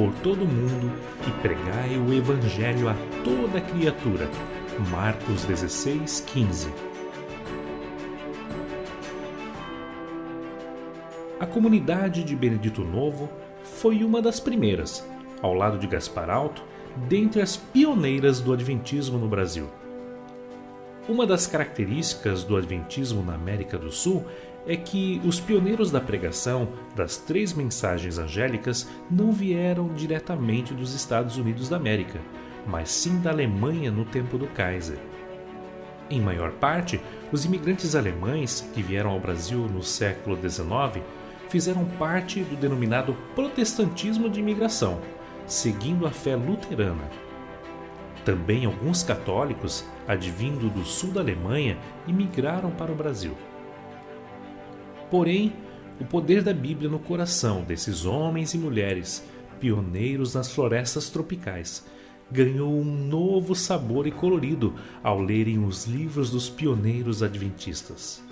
por todo o mundo e pregai o Evangelho a toda criatura. Marcos 16:15. A comunidade de Benedito Novo foi uma das primeiras, ao lado de Gaspar Alto, dentre as pioneiras do Adventismo no Brasil. Uma das características do Adventismo na América do Sul é que os pioneiros da pregação das 3 mensagens angélicas não vieram diretamente dos Estados Unidos da América, mas sim da Alemanha no tempo do Kaiser. Em maior parte, os imigrantes alemães que vieram ao Brasil no século XIX fizeram parte do denominado protestantismo de imigração, seguindo a fé luterana. Também alguns católicos, advindo do sul da Alemanha, imigraram para o Brasil. Porém, o poder da Bíblia no coração desses homens e mulheres, pioneiros nas florestas tropicais, ganhou um novo sabor e colorido ao lerem os livros dos pioneiros adventistas.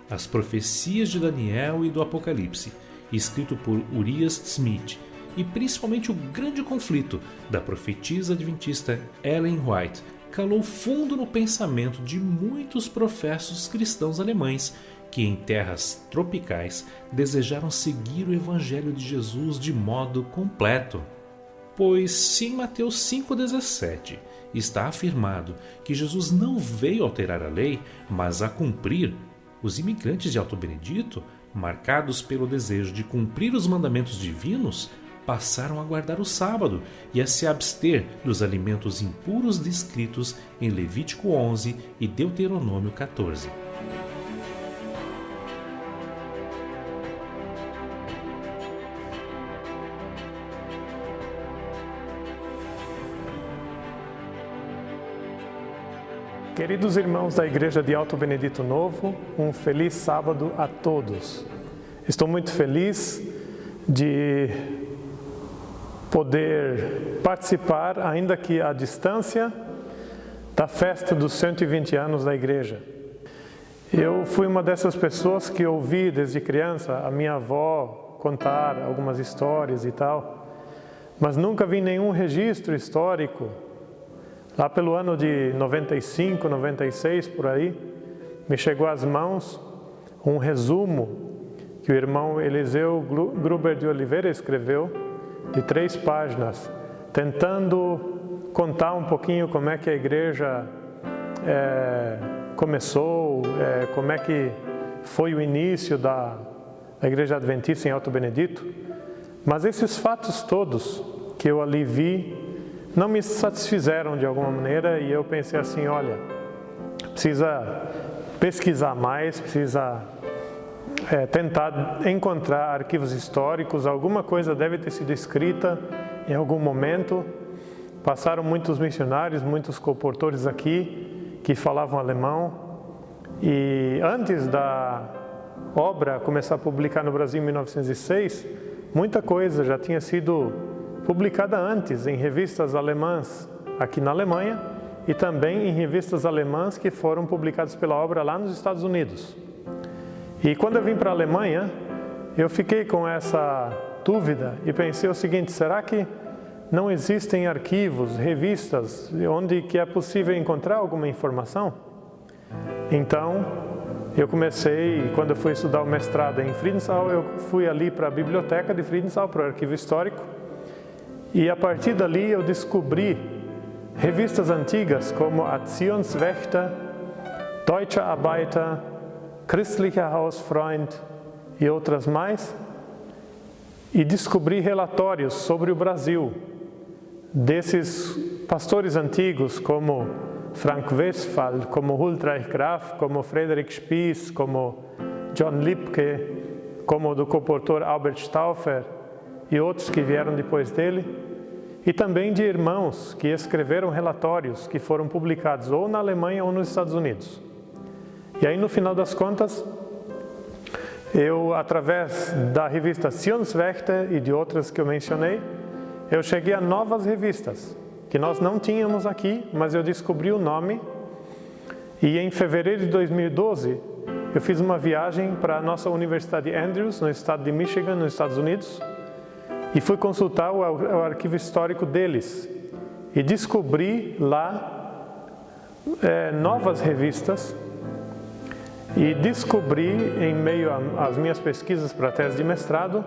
As profecias de Daniel e do Apocalipse, escrito por Urias Smith, e principalmente o grande conflito da profetisa adventista Ellen White, calou fundo no pensamento de muitos professos cristãos alemães que em terras tropicais desejaram seguir o Evangelho de Jesus de modo completo. Pois se em Mateus 5,17 está afirmado que Jesus não veio alterar a lei, mas a cumprir, os imigrantes de Alto Benedito, marcados pelo desejo de cumprir os mandamentos divinos, passaram a guardar o sábado e a se abster dos alimentos impuros descritos em Levítico 11 e Deuteronômio 14. Queridos irmãos da Igreja de Alto Benedito Novo, um feliz sábado a todos. Estou muito feliz de poder participar, ainda que à distância, da festa dos 120 anos da Igreja. Eu fui uma dessas pessoas que ouvi desde criança a minha avó contar algumas histórias e tal, mas nunca vi nenhum registro histórico. Lá pelo ano de 95, 96, por aí, me chegou às mãos um resumo que o irmão Eliseu Gruber de Oliveira escreveu, de 3 páginas, tentando contar um pouquinho como é que a igreja começou, como é que foi o início da Igreja Adventista em Alto Benedito. Mas esses fatos todos que eu ali vi não me satisfizeram de alguma maneira e eu pensei assim, olha, precisa pesquisar mais, precisa tentar encontrar arquivos históricos, alguma coisa deve ter sido escrita em algum momento. Passaram muitos missionários, muitos colportores aqui que falavam alemão e antes da obra começar a publicar no Brasil em 1906, muita coisa já tinha sido publicada antes em revistas alemãs aqui na Alemanha e também em revistas alemãs que foram publicadas pela obra lá nos Estados Unidos. E quando eu vim para a Alemanha, eu fiquei com essa dúvida e pensei o seguinte, será que não existem arquivos, revistas, onde que é possível encontrar alguma informação? Então, eu comecei, quando eu fui estudar o mestrado em Friedenthal, eu fui ali para a biblioteca de Friedenthal, para o arquivo histórico, e a partir dali eu descobri revistas antigas como a Zionswächter, Deutscher Arbeiter, Christlicher Hausfreund e outras mais, e descobri relatórios sobre o Brasil, desses pastores antigos como Frank Westphal, como Huldreich Graf, como Friedrich Spies, como John Lipke, como o do comportor Albert Stauffer e outros que vieram depois dele, e também de irmãos que escreveram relatórios que foram publicados ou na Alemanha ou nos Estados Unidos. E aí, no final das contas, eu, através da revista Zionswächter e de outras que eu mencionei, eu cheguei a novas revistas, que nós não tínhamos aqui, mas eu descobri o nome. E em fevereiro de 2012, eu fiz uma viagem para a nossa Universidade Andrews, no estado de Michigan, nos Estados Unidos. e fui consultar o arquivo histórico deles e descobri lá novas revistas e descobri, em meio às minhas pesquisas para a tese de mestrado,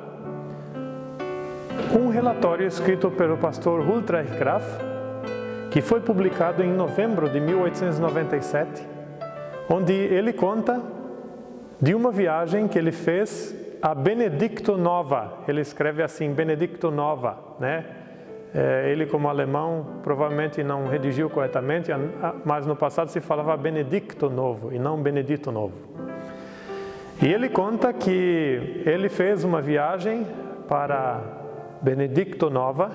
um relatório escrito pelo pastor Ulrich Graf, que foi publicado em novembro de 1897, onde ele conta de uma viagem que ele fez a Benedicto Nova. Ele escreve assim, Benedicto Nova, né? Ele, como alemão, provavelmente não redigiu corretamente, mas no passado se falava Benedicto Novo e não Benedito Novo. E ele conta que ele fez uma viagem para Benedicto Nova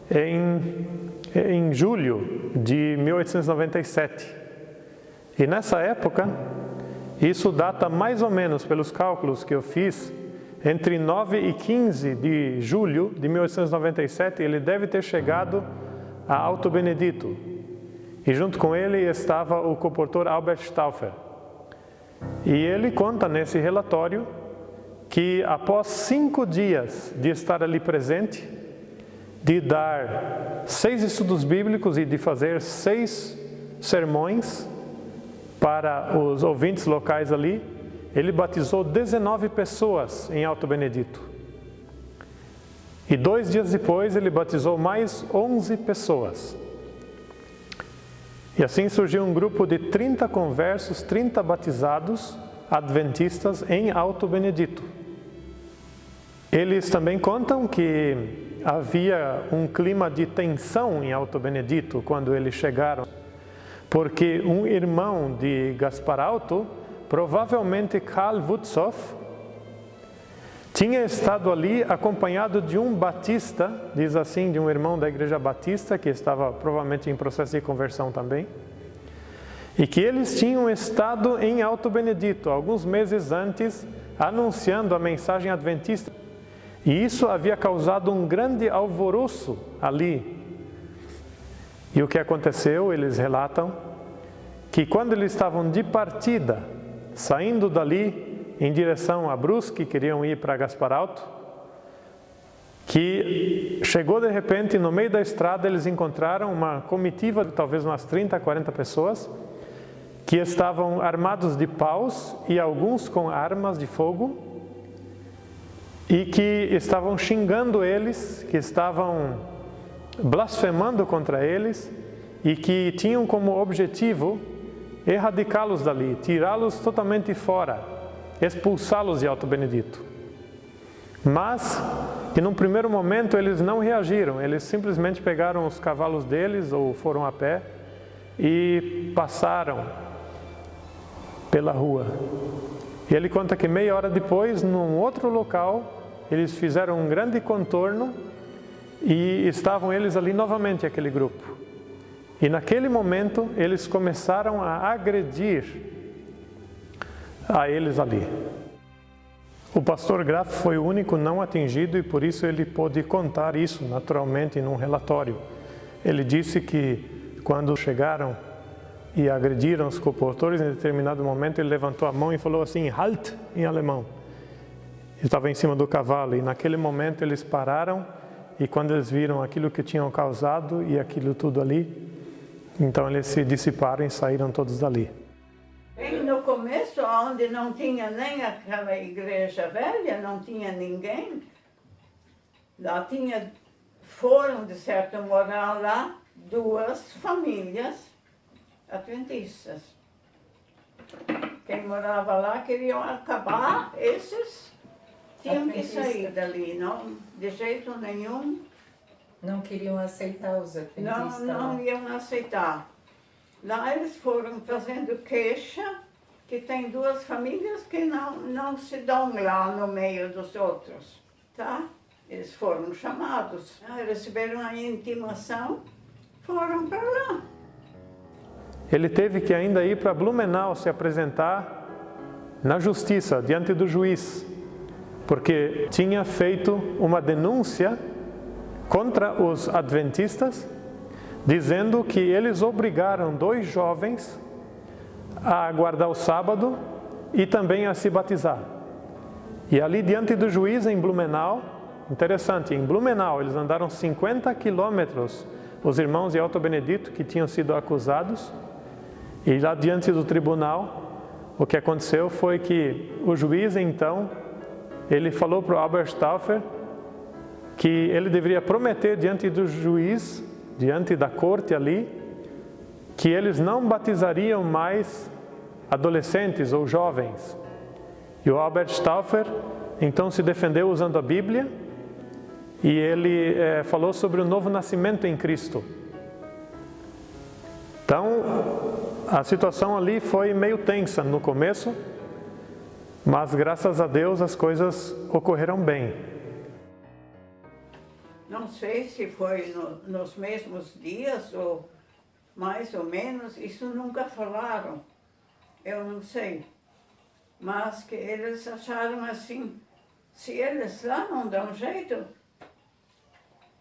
em julho de 1897. E nessa época, isso data mais ou menos, pelos cálculos que eu fiz, entre 9 e 15 de julho de 1897, ele deve ter chegado a Alto Benedito. E junto com ele estava o compositor Albert Stauffer. E ele conta nesse relatório que após 5 dias de estar ali presente, de dar 6 estudos bíblicos e de fazer 6 sermões para os ouvintes locais ali, ele batizou 19 pessoas em Alto Benedito. E 2 dias depois ele batizou mais 11 pessoas. E assim surgiu um grupo de 30 conversos, 30 batizados adventistas em Alto Benedito. Eles também contam que havia um clima de tensão em Alto Benedito quando eles chegaram, porque um irmão de Gaspar Alto, provavelmente Karl Wutzow, tinha estado ali acompanhado de um batista, diz assim, de um irmão da igreja batista, que estava provavelmente em processo de conversão também, e que eles tinham estado em Alto Benedito alguns meses antes, anunciando a mensagem adventista. E isso havia causado um grande alvoroço ali. E o que aconteceu, eles relatam, que quando eles estavam de partida, saindo dali em direção a Brusque, queriam ir para Gaspar Alto, que chegou de repente, no meio da estrada, eles encontraram uma comitiva de talvez umas 30, 40 pessoas, que estavam armados de paus e alguns com armas de fogo, e que estavam xingando eles, que estavam blasfemando contra eles, e que tinham como objetivo erradicá-los dali, tirá-los totalmente fora, expulsá-los de Alto Benedito. Mas, que num primeiro momento eles não reagiram, eles simplesmente pegaram os cavalos deles, ou foram a pé, e passaram pela rua. E ele conta que meia hora depois, num outro local, eles fizeram um grande contorno e estavam eles ali novamente, aquele grupo. E naquele momento, eles começaram a agredir a eles ali. O pastor Graf foi o único não atingido e por isso ele pôde contar isso naturalmente num relatório. Ele disse que quando chegaram e agrediram os compositores, em determinado momento ele levantou a mão e falou assim, Halt, em alemão. Ele estava em cima do cavalo e naquele momento eles pararam e quando eles viram aquilo que tinham causado e aquilo tudo ali, então eles se dissiparam e saíram todos dali. Bem no começo, onde não tinha nem aquela igreja velha, não tinha ninguém, lá foram de certo morar lá 2 famílias adventistas. Quem morava lá queriam acabar, esses tinham que sair dali, não, de jeito nenhum. Não queriam aceitar os adventistas? Não iam aceitar. Lá eles foram fazendo queixa que tem 2 famílias que não se dão lá no meio dos outros, tá? Eles foram chamados, receberam a intimação, foram para lá. Ele teve que ainda ir para Blumenau se apresentar na justiça, diante do juiz, porque tinha feito uma denúncia contra os adventistas, dizendo que eles obrigaram 2 jovens a guardar o sábado e também a se batizar. E ali diante do juiz em Blumenau, interessante, em Blumenau eles andaram 50 quilômetros, os irmãos de Alto Benedito que tinham sido acusados, e lá diante do tribunal, o que aconteceu foi que o juiz então, ele falou para o Albert Stauffer que ele deveria prometer diante do juiz, diante da corte ali, que eles não batizariam mais adolescentes ou jovens. E o Albert Stauffer então se defendeu usando a Bíblia e ele falou sobre o novo nascimento em Cristo. Então, a situação ali foi meio tensa no começo, mas graças a Deus as coisas ocorreram bem. Não sei se foi nos mesmos dias ou mais ou menos, isso nunca falaram, eu não sei. Mas que eles acharam assim, se eles lá não dão jeito,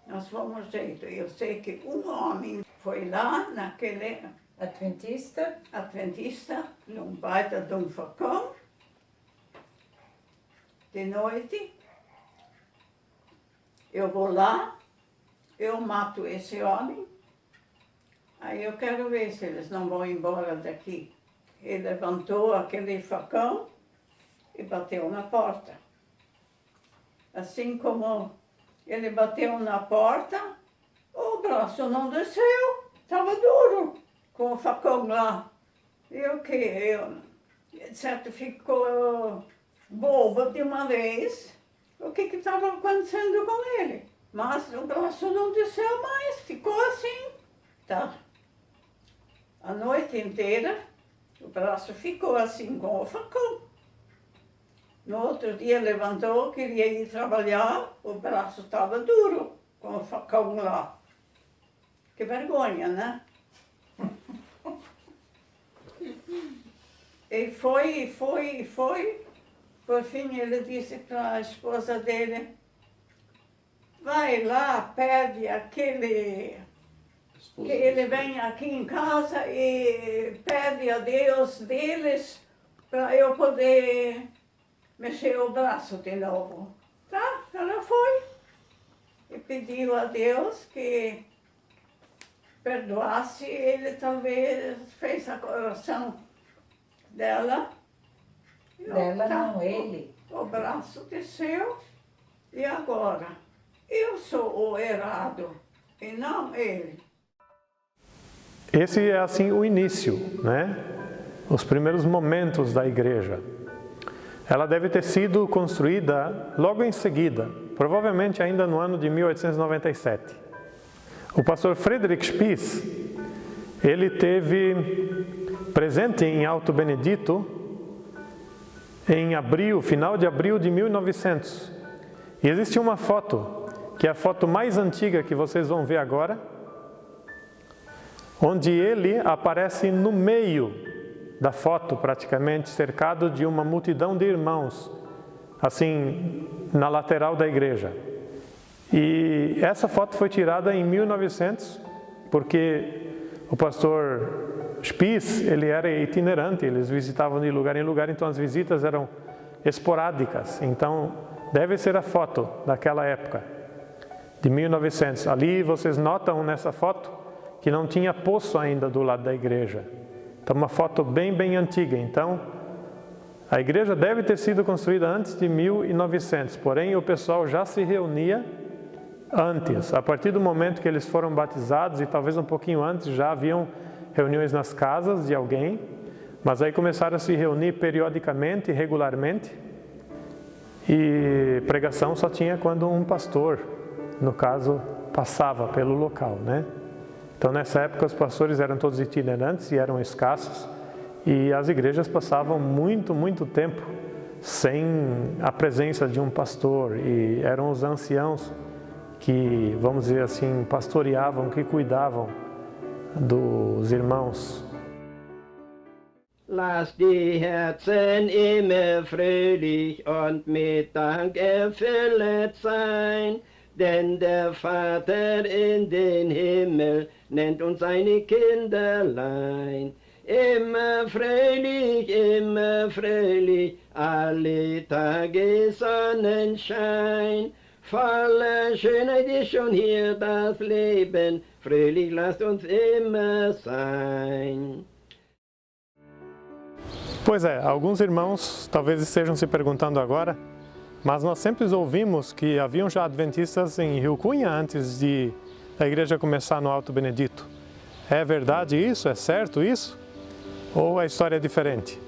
nós vamos jeito. Eu sei que um homem foi lá naquele Adventista, num baita de um facão, de noite. Eu vou lá, eu mato esse homem, aí eu quero ver se eles não vão embora daqui. Ele levantou aquele facão e bateu na porta. Assim como ele bateu na porta, o braço não desceu, estava duro, com o facão lá. E o que? Eu, certo, ficou bobo de uma vez. O que estava acontecendo com ele? Mas o braço não desceu mais, ficou assim. Tá. A noite inteira, o braço ficou assim com o facão. No outro dia levantou, queria ir trabalhar, o braço estava duro, com o facão lá. Que vergonha, né? E foi. Por fim ele disse para a esposa dele, vai lá, pede aquele... que ele vem aqui em casa e pede a Deus deles para eu poder mexer o braço de novo. Tá? Ela foi e pediu a Deus que perdoasse. Ele talvez fez a oração dela. Dela não, ele. O braço desceu e agora eu sou o errado e não ele. Esse é assim o início, né? Os primeiros momentos da igreja. Ela deve ter sido construída logo em seguida, provavelmente ainda no ano de 1897. O pastor Friedrich Spies, ele teve presente em Alto Benedito em abril, final de abril de 1900. E existe uma foto, que é a foto mais antiga que vocês vão ver agora, onde ele aparece no meio da foto, praticamente, cercado de uma multidão de irmãos, assim, na lateral da igreja. E essa foto foi tirada em 1900, porque o pastor Spies, ele era itinerante, eles visitavam de lugar em lugar, então as visitas eram esporádicas. Então, deve ser a foto daquela época, de 1900. Ali vocês notam nessa foto que não tinha poço ainda do lado da igreja. Então, uma foto bem antiga. Então, a igreja deve ter sido construída antes de 1900, porém o pessoal já se reunia antes. A partir do momento que eles foram batizados, e talvez um pouquinho antes, já haviam reuniões nas casas de alguém, mas aí começaram a se reunir periodicamente, regularmente, e pregação só tinha quando um pastor, no caso, passava pelo local, né? Então, nessa época, os pastores eram todos itinerantes e eram escassos, e as igrejas passavam muito tempo sem a presença de um pastor, e eram os anciãos que, vamos dizer assim, pastoreavam, que cuidavam dos irmãos. Lass die Herzen immer fröhlich und mit Dank erfüllet sein, denn der Vater in den Himmel nennt uns seine Kinderlein. Immer fröhlich, alle Tage Sonnenschein. Voller Schönheit ist schon hier das Leben, fröhlich lasst uns immer sein. Pois é, alguns irmãos talvez estejam se perguntando agora, mas nós sempre ouvimos que haviam já adventistas em Rio Cunha antes da igreja começar no Alto Benedito. É verdade isso? É certo isso? Ou a história é diferente?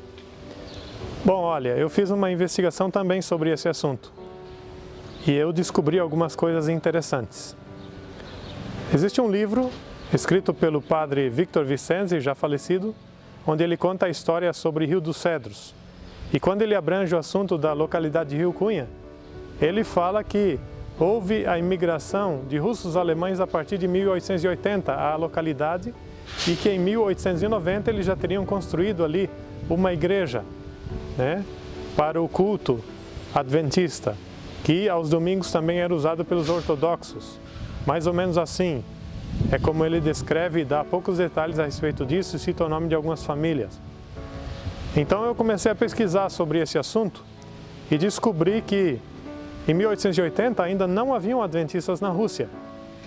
Bom, olha, eu fiz uma investigação também sobre esse assunto e eu descobri algumas coisas interessantes. Existe um livro escrito pelo padre Victor Vicenzi, já falecido, onde ele conta a história sobre Rio dos Cedros. E quando ele abrange o assunto da localidade de Rio Cunha, ele fala que houve a imigração de russos alemães a partir de 1880 à localidade e que em 1890 eles já teriam construído ali uma igreja, né, para o culto adventista, que aos domingos também era usado pelos ortodoxos. Mais ou menos assim, é como ele descreve e dá poucos detalhes a respeito disso e cita o nome de algumas famílias. Então eu comecei a pesquisar sobre esse assunto e descobri que em 1880 ainda não haviam adventistas na Rússia.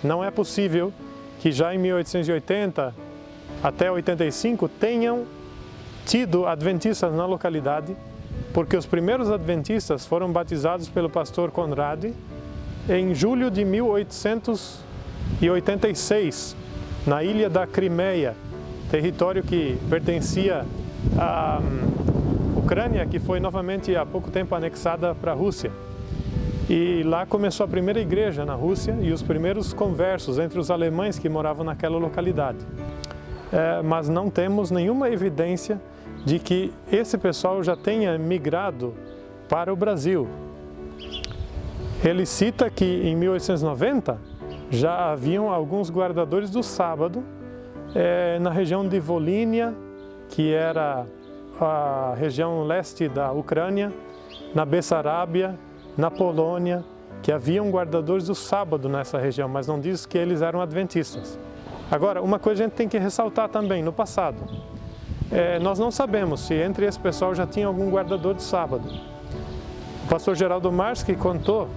Não é possível que já em 1880 até 85 tenham tido adventistas na localidade, porque os primeiros adventistas foram batizados pelo pastor Conrad em julho de 1886, na ilha da Crimeia, território que pertencia à Ucrânia, que foi novamente há pouco tempo anexada para a Rússia. E lá começou a primeira igreja na Rússia e os primeiros conversos entre os alemães que moravam naquela localidade. Mas não temos nenhuma evidência de que esse pessoal já tenha migrado para o Brasil. Ele cita que em 1890 já haviam alguns guardadores do sábado na região de Volínia, que era a região leste da Ucrânia, na Bessarábia, na Polônia, que haviam guardadores do sábado nessa região, mas não diz que eles eram adventistas. Agora, uma coisa a gente tem que ressaltar também, no passado, nós não sabemos se entre esse pessoal já tinha algum guardador de sábado. O pastor Geraldo Marski contou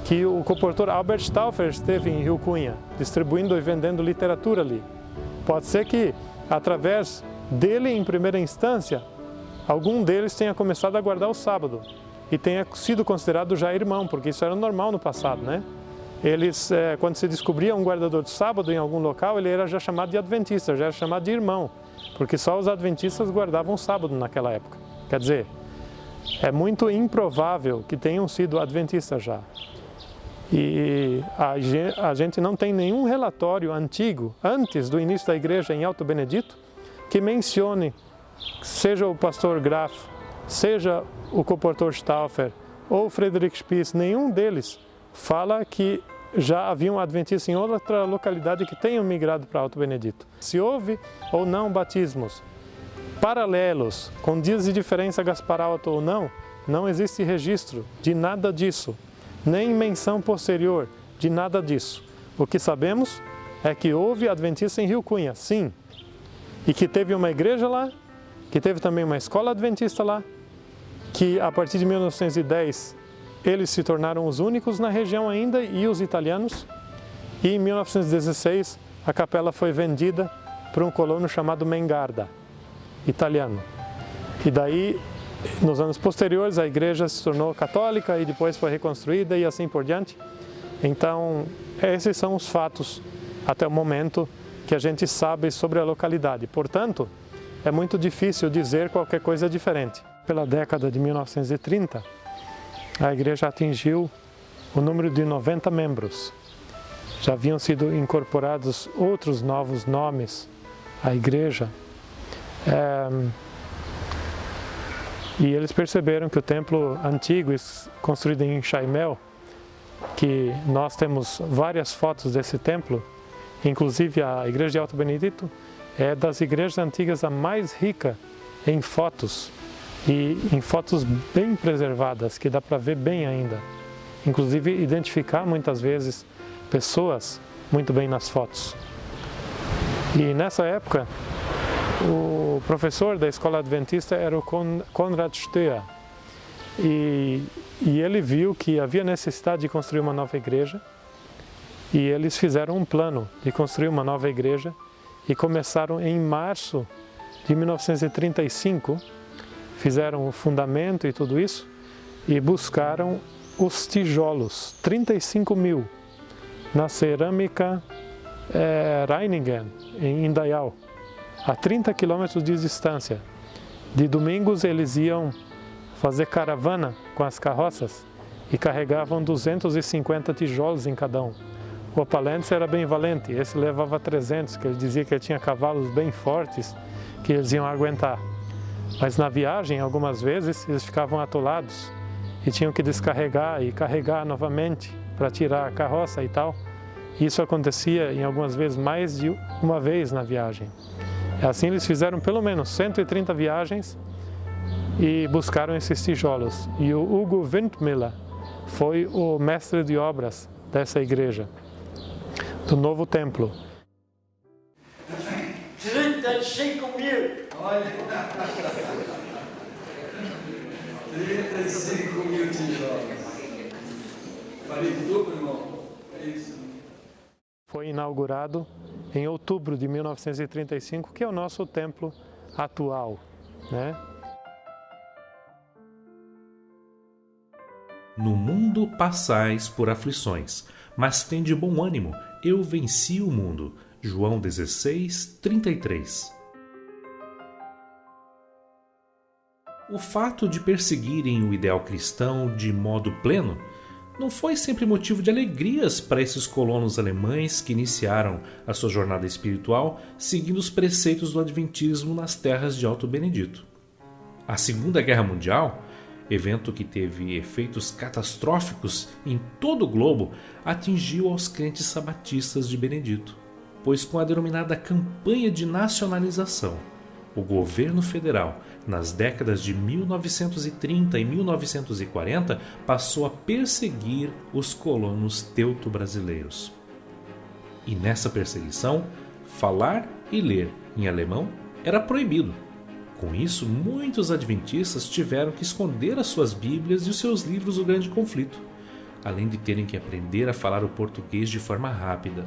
que o compositor Albert Stauffer esteve em Rio Cunha, distribuindo e vendendo literatura ali. Pode ser que, através dele, em primeira instância, algum deles tenha começado a guardar o sábado e tenha sido considerado já irmão, porque isso era normal no passado, né? Eles, quando se descobria um guardador de sábado em algum local, ele era já chamado de adventista, já era chamado de irmão, porque só os adventistas guardavam o sábado naquela época. Quer dizer, é muito improvável que tenham sido adventistas já. E a gente não tem nenhum relatório antigo, antes do início da igreja em Alto Benedito, que mencione, seja o pastor Graf, seja o compositor Stauffer ou Friedrich Spies, nenhum deles fala que já haviam adventistas em outra localidade que tenham migrado para Alto Benedito. Se houve ou não batismos paralelos, com dias de diferença Gaspar-Alto ou não, não existe registro de nada disso, nem menção posterior de nada disso. O que sabemos é que houve adventista em Rio Cunha, sim, e que teve uma igreja lá, que teve também uma escola adventista lá, que a partir de 1910 eles se tornaram os únicos na região ainda e os italianos, e em 1916 a capela foi vendida para um colono chamado Mengarda, italiano. E daí, nos anos posteriores, a igreja se tornou católica e depois foi reconstruída e assim por diante. Então, esses são os fatos até o momento que a gente sabe sobre a localidade. Portanto, é muito difícil dizer qualquer coisa diferente. Pela década de 1930, a igreja atingiu o número de 90 membros. Já haviam sido incorporados outros novos nomes à igreja. E eles perceberam que o templo antigo, construído em Chaimel, que nós temos várias fotos desse templo, inclusive a igreja de Alto Benedito, é das igrejas antigas a mais rica em fotos, e em fotos bem preservadas, que dá para ver bem ainda. Inclusive identificar muitas vezes pessoas muito bem nas fotos. E nessa época, o professor da escola adventista era o Konrad Stöhr. e ele viu que havia necessidade de construir uma nova igreja, e eles fizeram um plano de construir uma nova igreja e começaram em março de 1935, fizeram o fundamento e tudo isso, e buscaram os tijolos, 35 mil, na cerâmica Reiningen, em Indaial, a 30 quilômetros de distância. De domingos eles iam fazer caravana com as carroças e carregavam 250 tijolos em cada um. O Opalense era bem valente, esse levava 300, que ele dizia que ele tinha cavalos bem fortes que eles iam aguentar. Mas na viagem, algumas vezes, eles ficavam atolados e tinham que descarregar e carregar novamente para tirar a carroça e tal. Isso acontecia, em algumas vezes, mais de uma vez na viagem. Assim eles fizeram pelo menos 130 viagens e buscaram esses tijolos. E o Hugo Windmüller foi o mestre de obras dessa igreja, do novo templo. 35 mil! Olha! 35 mil tijolos. Falei tudo, irmão? É isso. Foi inaugurado em outubro de 1935, que é o nosso templo atual, né? No mundo passais por aflições, mas tende bom ânimo, eu venci o mundo. João 16, 33. O fato de perseguirem o ideal cristão de modo pleno não foi sempre motivo de alegrias para esses colonos alemães que iniciaram a sua jornada espiritual seguindo os preceitos do Adventismo nas terras de Alto Benedito. A Segunda Guerra Mundial, evento que teve efeitos catastróficos em todo o globo, atingiu aos crentes sabatistas de Benedito, pois com a denominada campanha de nacionalização, o governo federal, nas décadas de 1930 e 1940, passou a perseguir os colonos teuto-brasileiros. E nessa perseguição, falar e ler em alemão era proibido. Com isso, muitos adventistas tiveram que esconder as suas Bíblias e os seus livros do Grande Conflito, além de terem que aprender a falar o português de forma rápida.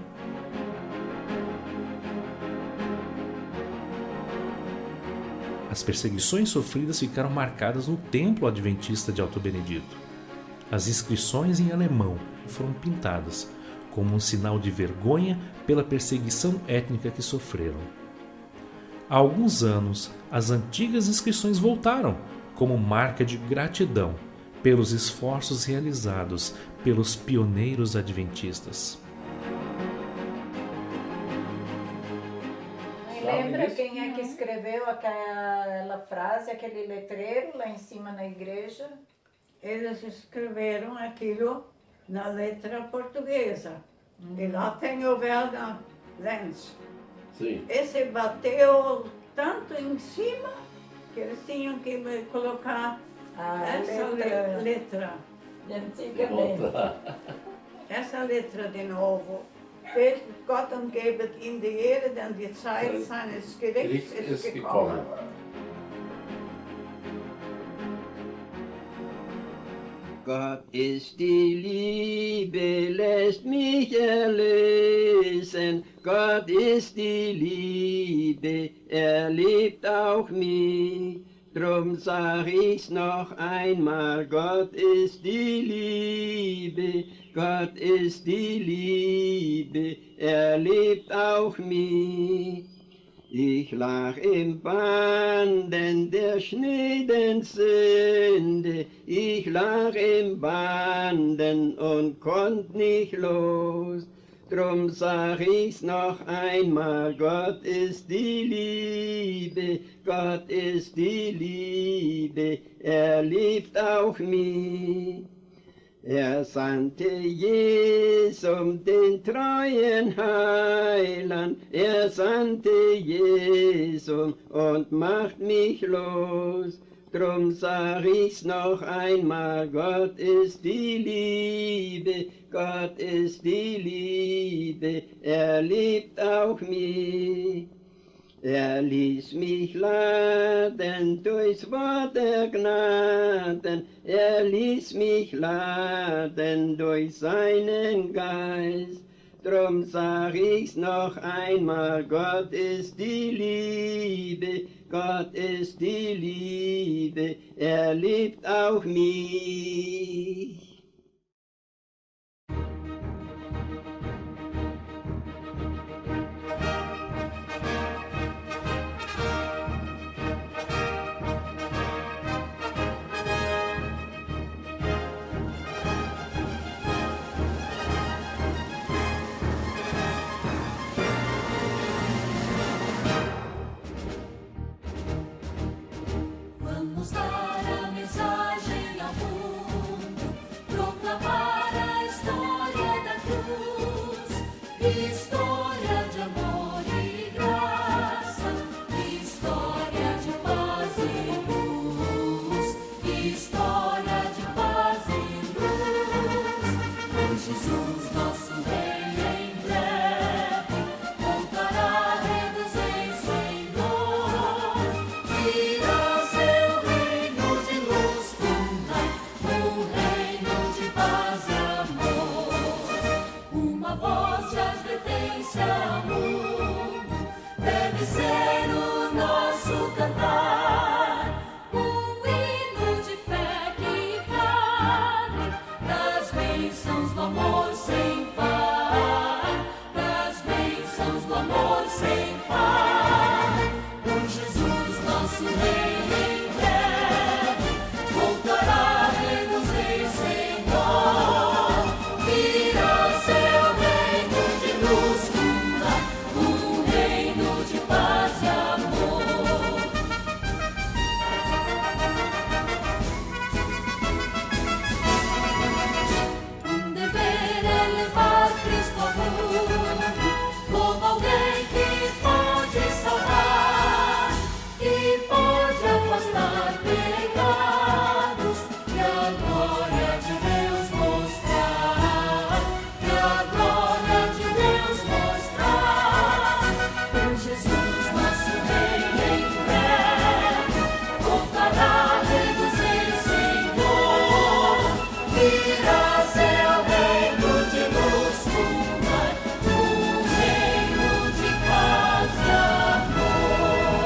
As perseguições sofridas ficaram marcadas no Templo Adventista de Alto Benedito. As inscrições em alemão foram pintadas como um sinal de vergonha pela perseguição étnica que sofreram. Há alguns anos, as antigas inscrições voltaram como marca de gratidão pelos esforços realizados pelos pioneiros adventistas. Lembra quem é que escreveu aquela frase, aquele letreiro lá em cima na igreja? Eles escreveram aquilo na letra portuguesa. E lá tem o Werner Lenz. Sim. Esse bateu tanto em cima que eles tinham que colocar essa letra. Essa letra de novo. Gott umgebet ihm die Ehre, denn die Zeit seines Gerichts ist gekommen. Gott ist die Liebe, lässt mich erlösen. Gott ist die Liebe, liebt auch mich. Drum sag ich's noch einmal, Gott ist die Liebe, Gott ist die Liebe, liebt auch mich. Ich lach im Banden der schnöden Sünde, ich lach im Banden und konnt nicht los. Drum sag ich's noch einmal, Gott ist die Liebe, Gott ist die Liebe, liebt auch mich. Sandte Jesum den treuen Heiland, sandte Jesum und macht mich los. Drum sag ich's noch einmal, Gott ist die Liebe, Gott ist die Liebe, liebt auch mich. Ließ mich laden durchs Wort der Gnaden, ließ mich laden durch seinen Geist. Drum sag ich's noch einmal, Gott ist die Liebe, Gott ist die Liebe, liebt auch mich. Vamos dar a mensagem ao mundo, proclamar a história da cruz, história de amor e graça, história de paz e luz, história de paz e luz. Por Jesus, nosso Rei, em breve voltará a reduzir Senhor. Virá seu reino de luz fundar, reino de paz e amor. Uma voz de advertência ao mundo deve ser o nosso cantar. Hino de fé que fale das bênçãos do amor sem par, das bênçãos do amor sem par. Por Jesus, nosso Rei, em breve voltará a reduzir Senhor. Virá seu reino de luz fundar, reino de paz e amor. Dever é levar Cristo ao mundo como alguém que pode salvar, que pode afastar pecados e a glória de Deus mostrar, e a glória de Deus mostrar. Por Jesus, nosso Rei, em breve voltará a reduzir Senhor. Virá seu reino de luz fundar, reino de paz e amor.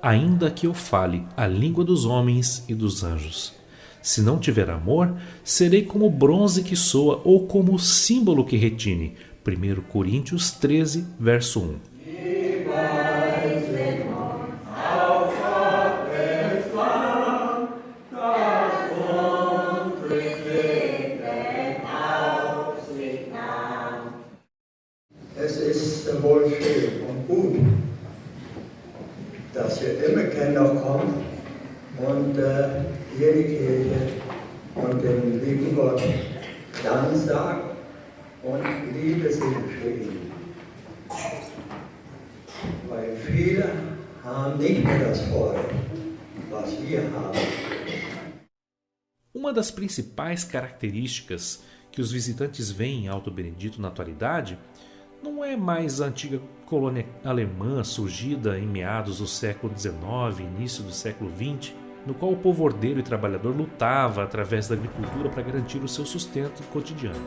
Ainda que eu fale a língua dos homens e dos anjos, se não tiver amor, serei como bronze que soa ou como símbolo que retine. 1 Coríntios 13, verso 1. Es ist wohl schön und gut, dass wir immer Kinder kommen und hier die Kirche und den lieben Gott Dank sagen und Liebe sind für ihn. Weil viele haben nicht mehr das Vorrecht, was wir haben. Uma das principais características que os visitantes veem em Alto Benedito na atualidade não é mais a antiga colônia alemã surgida em meados do século XIX, início do século XX, no qual o povo ordeiro e trabalhador lutava através da agricultura para garantir o seu sustento cotidiano.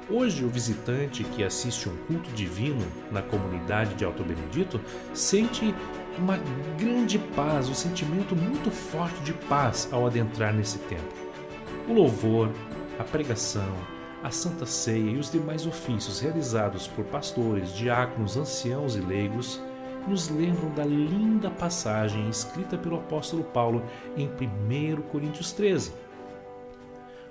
Hoje, o visitante que assiste um culto divino na comunidade de Alto Benedito sente uma grande paz, um sentimento muito forte de paz ao adentrar nesse tempo. O louvor, a pregação, a Santa Ceia e os demais ofícios realizados por pastores, diáconos, anciãos e leigos nos lembram da linda passagem escrita pelo apóstolo Paulo em 1 Coríntios 13.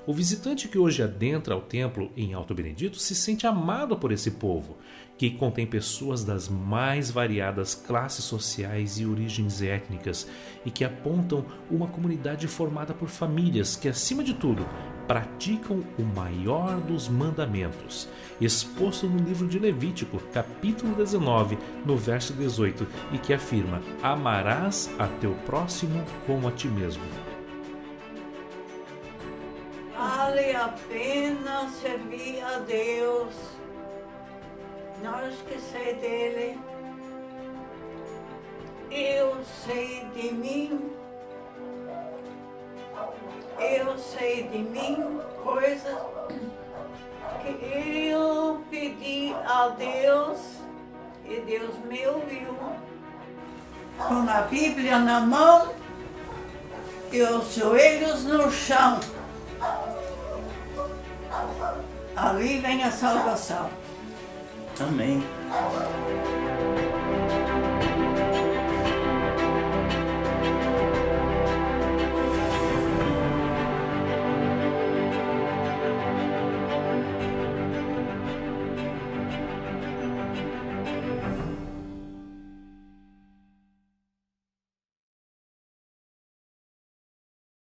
O visitante que hoje adentra ao templo em Alto Benedito se sente amado por esse povo, que contém pessoas das mais variadas classes sociais e origens étnicas e que apontam uma comunidade formada por famílias que, acima de tudo, praticam o maior dos mandamentos, exposto no livro de Levítico, capítulo 19, no verso 18, e que afirma: amarás a teu próximo como a ti mesmo. Vale a pena servir a Deus, não esquecer dele. Eu sei de mim, coisas que eu pedi a Deus e Deus me ouviu. Com a Bíblia na mão e os joelhos no chão. Ali vem a salvação. Amém.